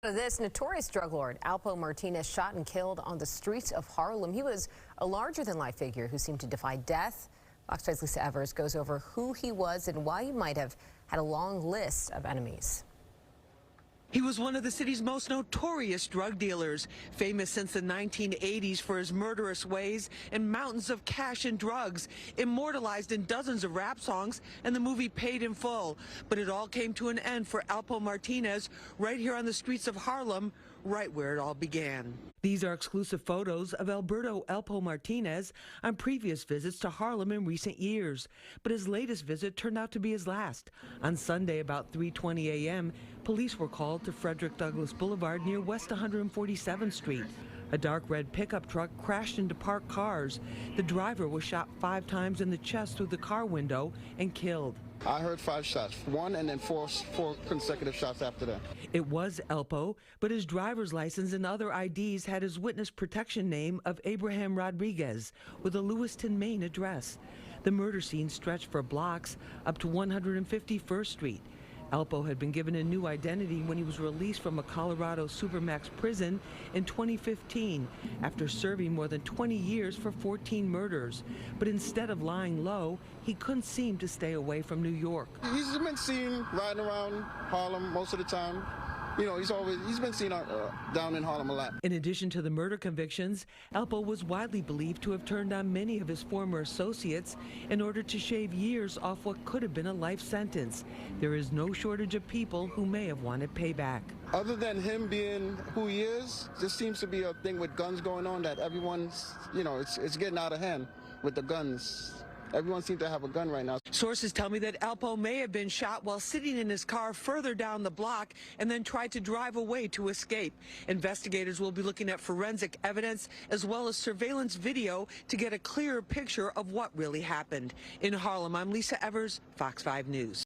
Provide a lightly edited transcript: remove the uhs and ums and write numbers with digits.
This notorious drug lord, Alpo Martinez, shot and killed on the streets of Harlem. He was a larger-than-life figure who seemed to defy death. Fox 5's Lisa Evers goes over who he was and why he might have had a long list of enemies. He was one of the city's most notorious drug dealers, famous since the 1980s for his murderous ways and mountains of cash and drugs, immortalized in dozens of rap songs and the movie Paid in Full. But it all came to an end for Alpo Martinez right here on the streets of Harlem, right where it all began. These are exclusive photos of Lord Alpo Martinez on previous visits to Harlem in recent years. But his latest visit turned out to be his last. On Sunday, about 3:20 a.m., police were called to Frederick Douglass Boulevard near West 147th Street. A dark red pickup truck crashed into parked cars. The driver was shot 5 times in the chest through the car window and killed. I heard 5 shots, one and then four consecutive shots after that. It was Alpo, but his driver's license and other IDs had his witness protection name of Abraham Rodriguez with a Lewiston, Maine address. The murder scene stretched for blocks up to 151st Street. Alpo had been given a new identity when he was released from a Colorado Supermax prison in 2015 after serving more than 20 years for 14 murders. But instead of lying low, he couldn't seem to stay away from New York. He's been seen riding around Harlem most of the time. You know, he's been seen down in Harlem a lot. In addition to the murder convictions, Alpo was widely believed to have turned on many of his former associates in order to shave years off what could have been a life sentence. There is no shortage of people who may have wanted payback. Other than him being who he is, there seems to be a thing with guns going on that everyone's, you know, it's getting out of hand with the guns. Everyone seems to have a gun right now. Sources tell me that Alpo may have been shot while sitting in his car further down the block and then tried to drive away to escape. Investigators will be looking at forensic evidence as well as surveillance video to get a clearer picture of what really happened. In Harlem, I'm Lisa Evers, Fox 5 News.